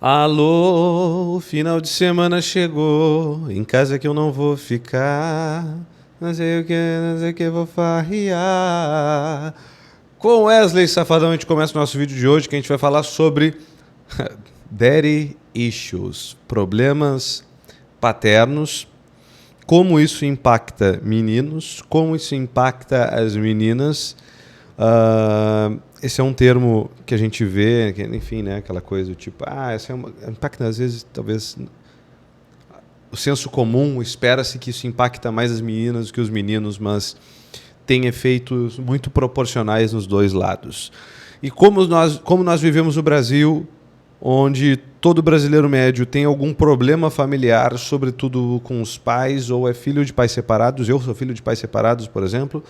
Alô, o final de semana chegou, em casa que eu não vou ficar, não sei o que, vou farrear. Com Wesley Safadão a gente começa o nosso vídeo de hoje, que a gente vai falar sobre Daddy Issues, problemas paternos, como isso impacta meninos, como isso impacta as meninas. Esse é um termo que a gente vê, que, enfim, né, aquela coisa do tipo, essa impacta às vezes, talvez, o senso comum, espera-se que isso impacta mais as meninas do que os meninos, mas tem efeitos muito proporcionais nos dois lados. E como nós vivemos no Brasil, onde todo brasileiro médio tem algum problema familiar, sobretudo com os pais, ou é filho de pais separados, eu sou filho de pais separados, por exemplo,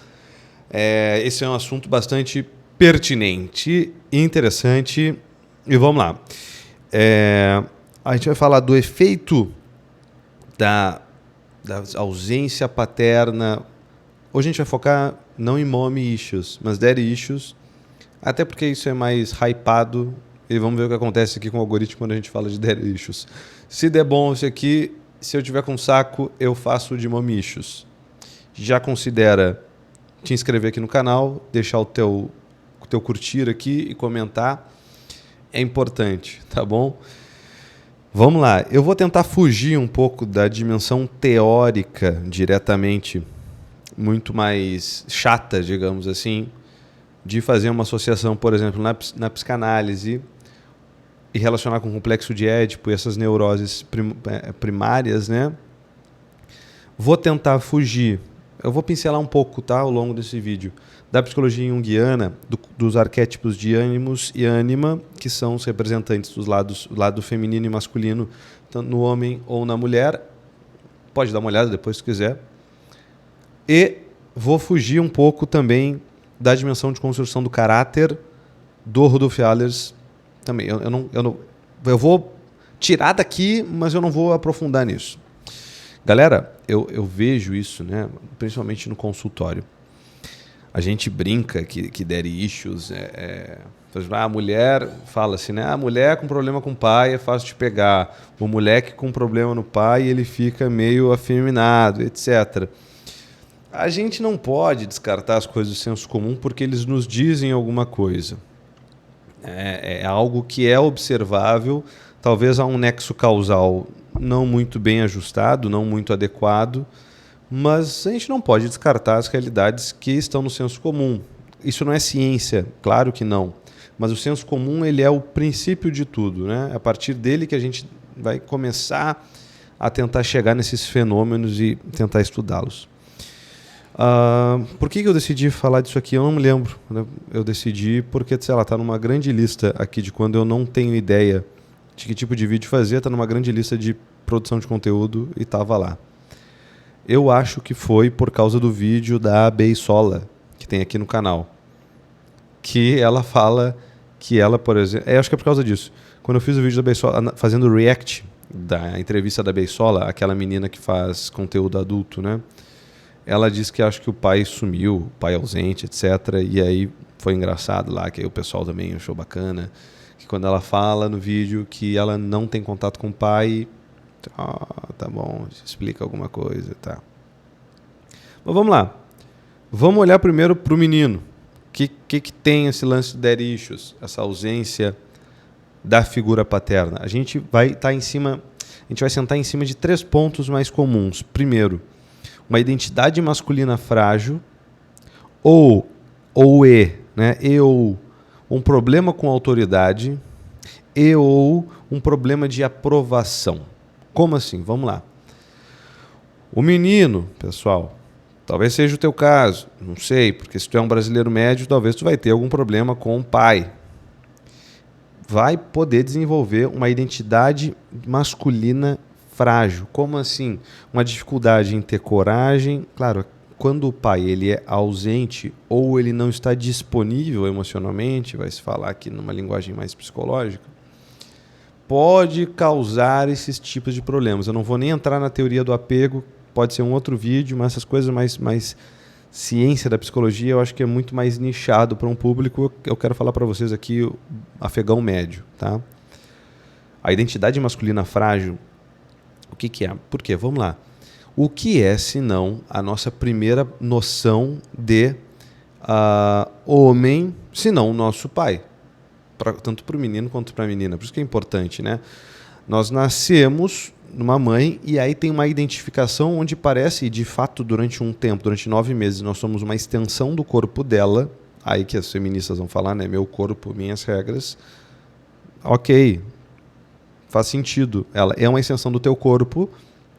esse é um assunto bastante pertinente, interessante, e vamos lá. A gente vai falar do efeito da ausência paterna. Hoje a gente vai focar não em mommy issues, mas daddy issues, até porque isso é mais hypado, e vamos ver o que acontece aqui com o algoritmo quando a gente fala de daddy issues. Se der bom isso aqui, se eu tiver com saco, eu faço de mommy issues. Já considera te inscrever aqui no canal, deixar o teu curtir aqui e comentar. É importante, tá bom? Vamos lá. Eu vou tentar fugir um pouco da dimensão teórica diretamente, muito mais chata, digamos assim, de fazer uma associação, por exemplo, na psicanálise e relacionar com o complexo de Édipo e essas neuroses primárias, né? Vou tentar fugir. Eu vou pincelar um pouco, tá, ao longo desse vídeo, da psicologia junguiana, dos arquétipos de ânimos e ânima, que são os representantes dos lado feminino e masculino, tanto no homem ou na mulher. Pode dar uma olhada depois se quiser. E vou fugir um pouco também da dimensão de construção do caráter do Rudolf Allers também. Eu vou tirar daqui, mas eu não vou aprofundar nisso. Galera, eu vejo isso, né, principalmente no consultório. A gente brinca que daddy issues a mulher fala assim, né? A mulher com problema com o pai é fácil de pegar. O moleque com problema no pai, ele fica meio afeminado, etc. A gente não pode descartar as coisas do senso comum porque eles nos dizem alguma coisa. É algo que é observável, talvez há um nexo causal não muito bem ajustado, não muito adequado, mas a gente não pode descartar as realidades que estão no senso comum. Isso não é ciência, claro que não, mas o senso comum ele é o princípio de tudo, né? É a partir dele que a gente vai começar a tentar chegar nesses fenômenos e tentar estudá-los. Por que eu decidi falar disso aqui? Eu não me lembro, né? Eu decidi porque, sei lá, está numa grande lista aqui de quando eu não tenho ideia de que tipo de vídeo fazer, está numa grande lista de produção de conteúdo e estava lá. Eu acho que foi por causa do vídeo da Beisola, que tem aqui no canal, que ela fala que ela, por exemplo... acho que é por causa disso. Quando eu fiz o vídeo da Beisola, fazendo o react da entrevista da Beisola, aquela menina que faz conteúdo adulto, né? Ela disse que acho que o pai sumiu, o pai ausente, etc. E aí foi engraçado lá, que aí o pessoal também achou bacana, que quando ela fala no vídeo que ela não tem contato com o pai, tá bom, explica alguma coisa, tá. Mas vamos lá. Vamos olhar primeiro para o menino. O que tem esse lance de daddy issues, essa ausência da figura paterna? A gente vai sentar em cima de 3 pontos mais comuns. Primeiro, uma identidade masculina frágil, ou um problema com autoridade, ou um problema de aprovação. Como assim? Vamos lá. O menino, pessoal, talvez seja o teu caso, não sei, porque se tu é um brasileiro médio, talvez tu vai ter algum problema com o pai. Vai poder desenvolver uma identidade masculina frágil. Como assim? Uma dificuldade em ter coragem. Claro, quando o pai ele é ausente ou ele não está disponível emocionalmente, vai se falar aqui numa linguagem mais psicológica, pode causar esses tipos de problemas. Eu não vou nem entrar na teoria do apego, pode ser um outro vídeo, mas essas coisas mais ciência da psicologia eu acho que é muito mais nichado para um público. Eu quero falar para vocês aqui o afegão médio, tá? A identidade masculina frágil, o que é? Por quê? Vamos lá. O que é, senão, a nossa primeira noção de homem, senão o nosso pai? Tanto para o menino quanto para a menina. Por isso que é importante, né? Nós nascemos numa mãe e aí tem uma identificação onde parece, e de fato, durante um tempo, durante 9 meses, nós somos uma extensão do corpo dela. Aí que as feministas vão falar, né? Meu corpo, minhas regras. Ok, faz sentido. Ela é uma extensão do teu corpo,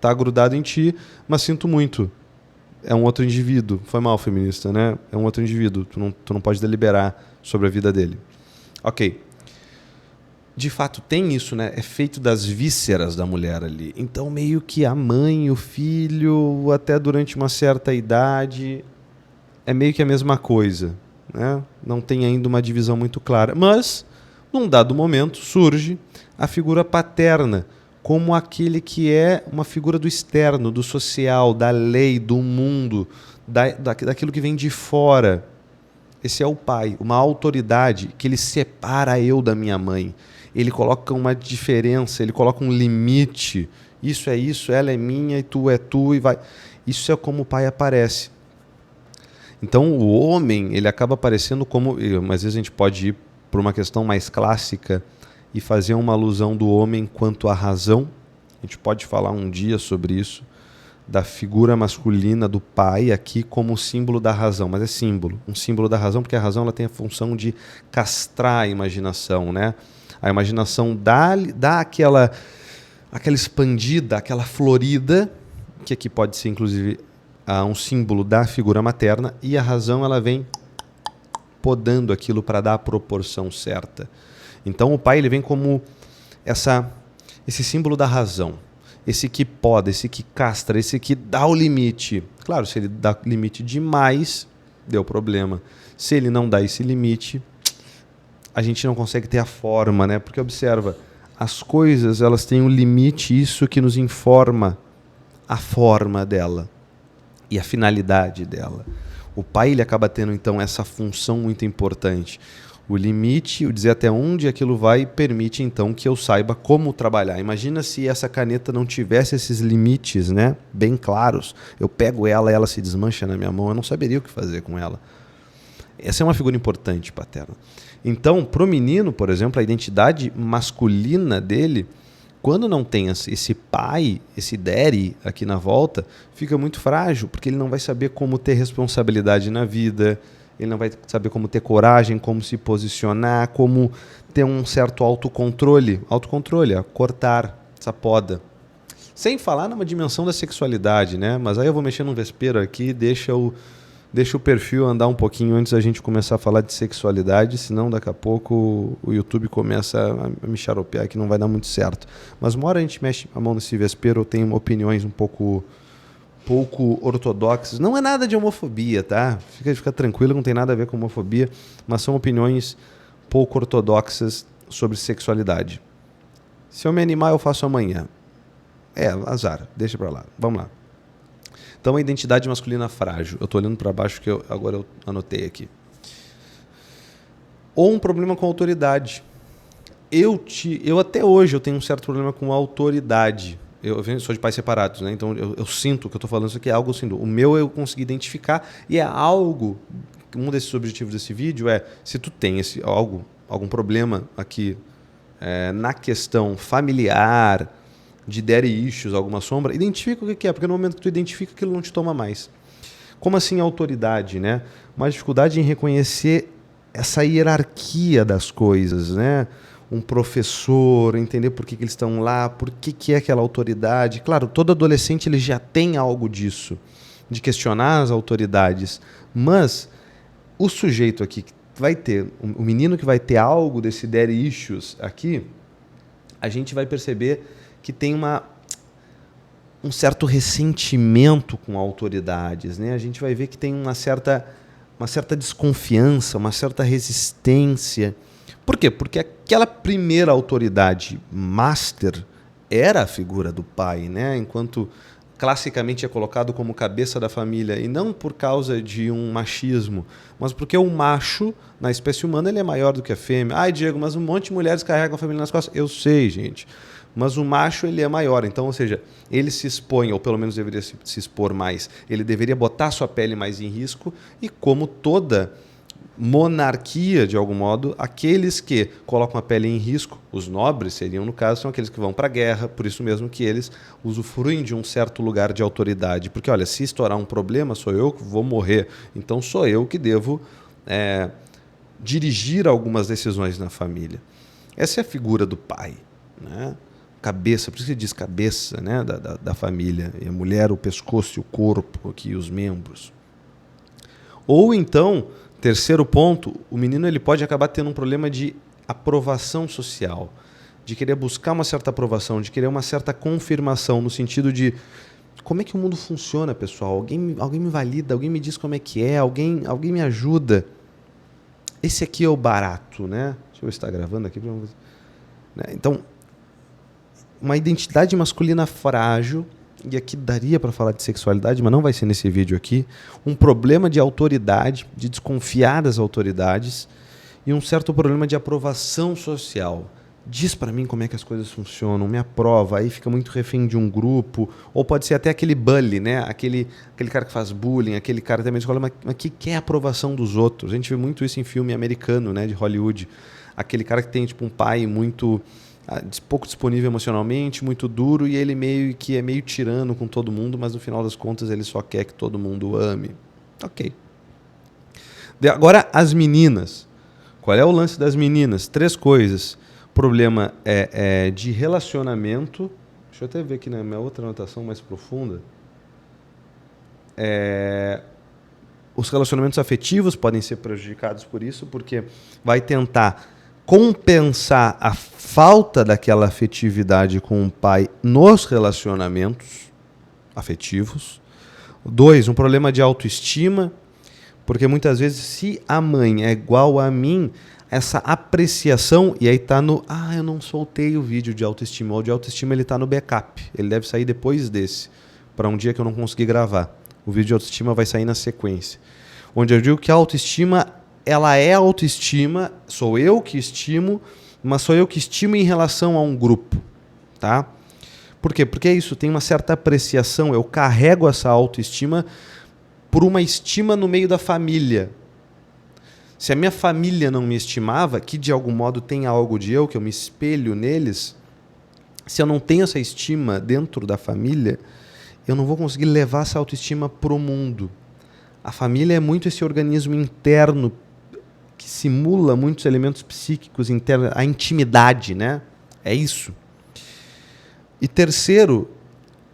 tá grudado em ti, mas sinto muito. É um outro indivíduo. Foi mal, feminista, né? É um outro indivíduo. Tu não pode deliberar sobre a vida dele. Ok. De fato, tem isso, né? É feito das vísceras da mulher ali. Então, meio que a mãe, o filho, até durante uma certa idade, é meio que a mesma coisa, né? Não tem ainda uma divisão muito clara. Mas, num dado momento, surge a figura paterna, como aquele que é uma figura do externo, do social, da lei, do mundo, daquilo que vem de fora. Esse é o pai, uma autoridade que ele separa eu da minha mãe. Ele coloca uma diferença, ele coloca um limite. Isso é isso, ela é minha e tu é tu e vai. Isso é como o pai aparece. Então o homem, ele acaba aparecendo como, às vezes a gente pode ir por uma questão mais clássica e fazer uma alusão do homem quanto à razão. A gente pode falar um dia sobre isso, da figura masculina do pai aqui como símbolo da razão, mas é símbolo, um símbolo da razão, porque a razão ela tem a função de castrar a imaginação, né? A imaginação dá aquela expandida, aquela florida, que aqui pode ser inclusive um símbolo da figura materna, e a razão ela vem podando aquilo para dar a proporção certa. Então o pai ele vem como esse símbolo da razão, esse que poda, esse que castra, esse que dá o limite. Claro, se ele dá limite demais, deu problema. Se ele não dá esse limite, a gente não consegue ter a forma, né? Porque observa, as coisas elas têm um limite, isso que nos informa a forma dela e a finalidade dela. O pai ele acaba tendo então essa função muito importante. O limite, o dizer até onde aquilo vai, permite então que eu saiba como trabalhar. Imagina se essa caneta não tivesse esses limites, né, bem claros. Eu pego ela e ela se desmancha na minha mão, eu não saberia o que fazer com ela. Essa é uma figura importante paterna. Então, para o menino, por exemplo, a identidade masculina dele, quando não tem esse pai, esse daddy aqui na volta, fica muito frágil, porque ele não vai saber como ter responsabilidade na vida, ele não vai saber como ter coragem, como se posicionar, como ter um certo autocontrole, cortar essa poda. Sem falar numa dimensão da sexualidade, né? Mas aí eu vou mexer num vespeiro aqui, deixa o perfil andar um pouquinho antes da gente começar a falar de sexualidade, senão daqui a pouco o YouTube começa a me xaropear que não vai dar muito certo. Mas uma hora a gente mexe a mão nesse vespeiro, eu tenho opiniões um pouco ortodoxas. Não é nada de homofobia, tá? Fica tranquilo, não tem nada a ver com homofobia, mas são opiniões pouco ortodoxas sobre sexualidade. Se eu me animar, eu faço amanhã. Azar, deixa pra lá. Vamos lá. Então, a identidade masculina frágil. Eu estou olhando para baixo que agora eu anotei aqui. Ou um problema com autoridade. Eu até hoje eu tenho um certo problema com autoridade. Eu sou de pais separados, né? Então eu sinto que eu estou falando isso aqui é algo assim. O meu eu consegui identificar e é algo. Um desses objetivos desse vídeo é se tu tem algum problema aqui na questão familiar, de daddy issues, alguma sombra, identifica o que é, porque no momento que tu identifica, aquilo não te toma mais. Como assim autoridade, né? Uma dificuldade em reconhecer essa hierarquia das coisas, né? Um professor, entender por que eles estão lá, por que é aquela autoridade. Claro, todo adolescente ele já tem algo disso, de questionar as autoridades, mas o sujeito aqui que vai ter, o menino que vai ter algo desse daddy issues aqui, a gente vai perceber que tem um certo ressentimento com autoridades, né? A gente vai ver que tem uma certa desconfiança, uma certa resistência. Por quê? Porque aquela primeira autoridade master era a figura do pai, né? Enquanto classicamente é colocado como cabeça da família, e não por causa de um machismo, mas porque o macho, na espécie humana, ele é maior do que a fêmea. Ai, Diego, mas um monte de mulheres carregam a família nas costas. Eu sei, gente. Mas o macho, ele é maior. Então, ou seja, ele se expõe, ou pelo menos deveria se expor mais. Ele deveria botar sua pele mais em risco, e como toda monarquia, de algum modo, aqueles que colocam a pele em risco, os nobres seriam, no caso, são aqueles que vão para a guerra, por isso mesmo que eles usufruem de um certo lugar de autoridade. Porque, olha, se estourar um problema, sou eu que vou morrer, então sou eu que devo dirigir algumas decisões na família. Essa é a figura do pai, né? Cabeça, por isso que diz cabeça, né? da família, e a mulher o pescoço e o corpo, aqui os membros. Ou então, terceiro ponto, o menino ele pode acabar tendo um problema de aprovação social, de querer buscar uma certa aprovação, de querer uma certa confirmação, no sentido de como é que o mundo funciona, pessoal? Alguém me valida, alguém me diz como é que é, alguém me ajuda. Esse aqui é o barato, né? Deixa eu ver se está gravando aqui. Então, uma identidade masculina frágil, e aqui daria para falar de sexualidade, mas não vai ser nesse vídeo aqui, um problema de autoridade, de desconfiar das autoridades, e um certo problema de aprovação social. Diz para mim como é que as coisas funcionam, me aprova, aí fica muito refém de um grupo, ou pode ser até aquele bully, né? aquele cara que faz bullying, aquele cara também escola, mas que quer a aprovação dos outros. A gente vê muito isso em filme americano, né, de Hollywood. Aquele cara que tem tipo um pai muito pouco disponível emocionalmente, muito duro, e ele meio que é meio tirano com todo mundo, mas no final das contas ele só quer que todo mundo o ame. Ok. Agora as meninas. Qual é o lance das meninas? 3 coisas. Problema de relacionamento. Deixa eu até ver aqui na minha outra anotação mais profunda. Os relacionamentos afetivos podem ser prejudicados por isso, porque vai tentar compensar a falta daquela afetividade com o pai nos relacionamentos afetivos. 2, um problema de autoestima, porque muitas vezes, se a mãe é igual a mim, essa apreciação, e aí está no... eu não soltei o vídeo de autoestima. O de autoestima ele está no backup. Ele deve sair depois desse, para um dia que eu não conseguir gravar. O vídeo de autoestima vai sair na sequência. Onde eu digo que a autoestima, ela é autoestima, sou eu que estimo, mas sou eu que estimo em relação a um grupo. Tá? Por quê? Porque é isso, tem uma certa apreciação. Eu carrego essa autoestima por uma estima no meio da família. Se a minha família não me estimava, que de algum modo tem algo de eu, que eu me espelho neles, se eu não tenho essa estima dentro da família, eu não vou conseguir levar essa autoestima para o mundo. A família é muito esse organismo interno que simula muitos elementos psíquicos internos, a intimidade, né? É isso. E terceiro,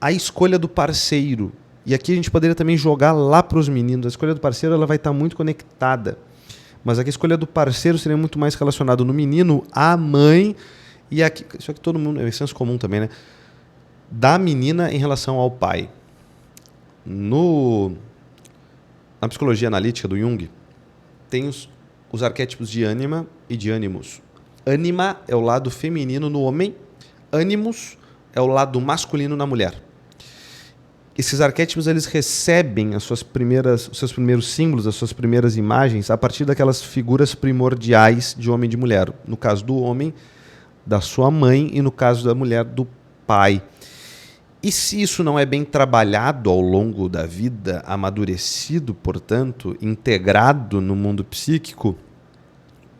a escolha do parceiro. E aqui a gente poderia também jogar lá para os meninos. A escolha do parceiro ela vai estar muito conectada. Mas aqui a escolha do parceiro seria muito mais relacionado no menino à mãe. E aqui, isso aqui todo mundo, é senso comum também, né? Da menina em relação ao pai. Na psicologia analítica do Jung, tem os arquétipos de ânima e de ânimos. Ânima é o lado feminino no homem, ânimos é o lado masculino na mulher. Esses arquétipos eles recebem os seus primeiros símbolos, as suas primeiras imagens, a partir daquelas figuras primordiais de homem e de mulher. No caso do homem, da sua mãe, e no caso da mulher, do pai. E se isso não é bem trabalhado ao longo da vida, amadurecido, portanto, integrado no mundo psíquico,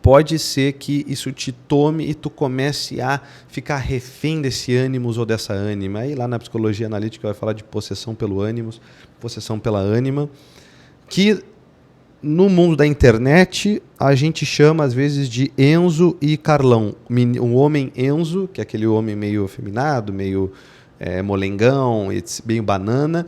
pode ser que isso te tome e tu comece a ficar refém desse ânimos ou dessa ânima. Aí lá na psicologia analítica vai falar de possessão pelo ânimos, possessão pela ânima, que no mundo da internet a gente chama às vezes de Enzo e Carlão. O homem Enzo, que é aquele homem meio afeminado, meio molengão, meio banana,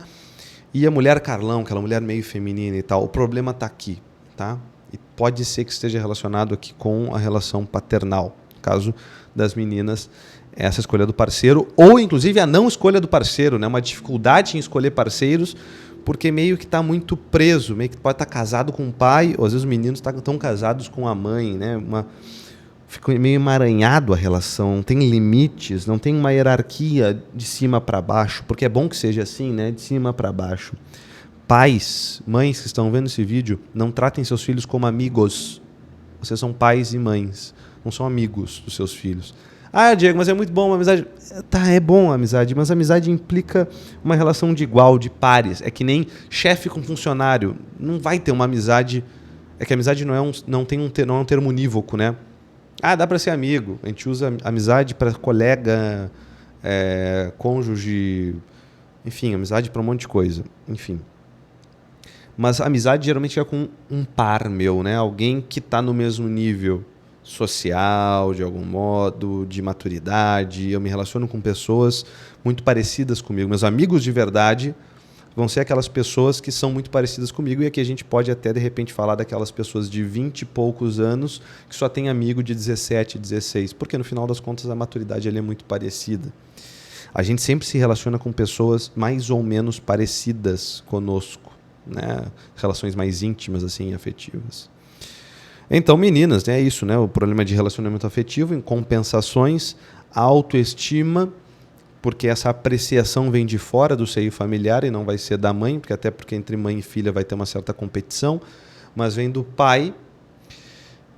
e a mulher Carlão, aquela mulher meio feminina e tal. O problema está aqui, tá? E pode ser que esteja relacionado aqui com a relação paternal. No caso das meninas, essa escolha do parceiro, ou inclusive a não escolha do parceiro, né? Uma dificuldade em escolher parceiros, porque meio que está muito preso, meio que pode estar casado com o pai, ou às vezes os meninos estão casados com a mãe, né? Ficou meio emaranhado a relação, não tem limites, não tem uma hierarquia de cima para baixo, porque é bom que seja assim, né? De cima para baixo. Pais, mães que estão vendo esse vídeo, não tratem seus filhos como amigos. Vocês são pais e mães, não são amigos dos seus filhos. Ah, Diego, mas é muito bom uma amizade. Tá, é bom a amizade, mas a amizade implica uma relação de igual, de pares. É que nem chefe com funcionário. Não vai ter uma amizade. É que a amizade não é um termo unívoco, né? Ah, dá para ser amigo. A gente usa amizade para colega, cônjuge, enfim, amizade para um monte de coisa. Enfim. Mas a amizade geralmente é com um par meu, né? Alguém que está no mesmo nível social, de algum modo, de maturidade. Eu me relaciono com pessoas muito parecidas comigo. Meus amigos de verdade vão ser aquelas pessoas que são muito parecidas comigo, e aqui a gente pode até, de repente, falar daquelas pessoas de 20 e poucos anos que só tem amigo de 17, 16, porque no final das contas a maturidade é muito parecida. A gente sempre se relaciona com pessoas mais ou menos parecidas conosco, né? Relações mais íntimas, assim, afetivas. Então, meninas, né, é isso, né? O problema de relacionamento afetivo, em compensações, autoestima, porque essa apreciação vem de fora do seio familiar e não vai ser da mãe, porque até porque entre mãe e filha vai ter uma certa competição, mas vem do pai,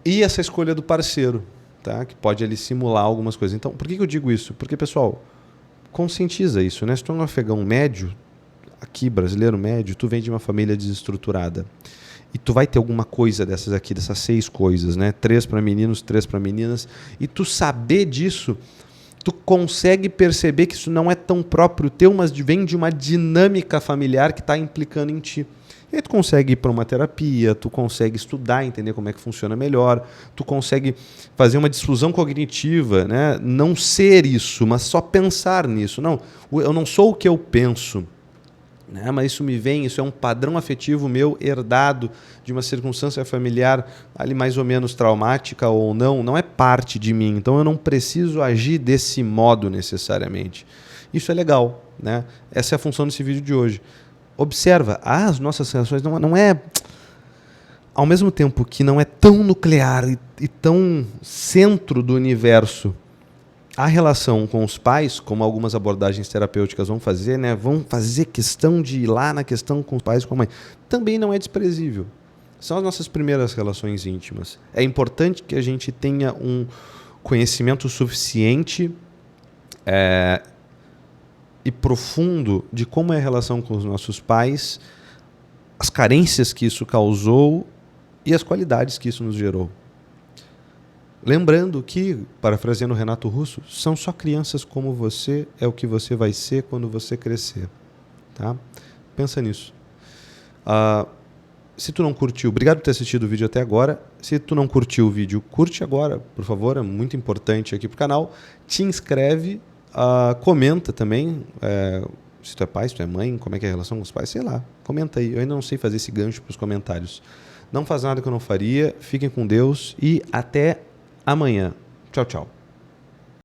e essa escolha do parceiro, tá? Que pode ali simular algumas coisas. Então, por que eu digo isso? Porque, pessoal, conscientiza isso, né? Se tu é um afegão médio, aqui, brasileiro médio, tu vem de uma família desestruturada. E tu vai ter alguma coisa dessas aqui, dessas 6 coisas, né? 3 para meninos, 3 para meninas. E tu saber disso, tu consegue perceber que isso não é tão próprio teu, mas vem de uma dinâmica familiar que está implicando em ti. E aí tu consegue ir para uma terapia, tu consegue estudar, entender como é que funciona melhor, tu consegue fazer uma difusão cognitiva, né? Não ser isso, mas só pensar nisso. Não, eu não sou o que eu penso, né? Mas isso é um padrão afetivo meu herdado de uma circunstância familiar ali mais ou menos traumática ou não é parte de mim, então eu não preciso agir desse modo necessariamente. Isso é legal, né? Essa é a função desse vídeo de hoje. Observa, as nossas relações não é, ao mesmo tempo que não é tão nuclear e tão centro do universo. A relação com os pais, como algumas abordagens terapêuticas vão fazer, né, vão fazer questão de ir lá na questão com os pais e com a mãe, também não é desprezível. São as nossas primeiras relações íntimas. É importante que a gente tenha um conhecimento suficiente e profundo de como é a relação com os nossos pais, as carências que isso causou e as qualidades que isso nos gerou. Lembrando que, parafraseando Renato Russo, são só crianças como você, é o que você vai ser quando você crescer. Tá? Pensa nisso. Se tu não curtiu, obrigado por ter assistido o vídeo até agora. Se tu não curtiu o vídeo, curte agora, por favor, é muito importante aqui pro canal. Te inscreve, comenta também, se tu é pai, se tu é mãe, como é que é a relação com os pais, sei lá, comenta aí. Eu ainda não sei fazer esse gancho para os comentários. Não faz nada que eu não faria, fiquem com Deus e até amanhã. Tchau, tchau.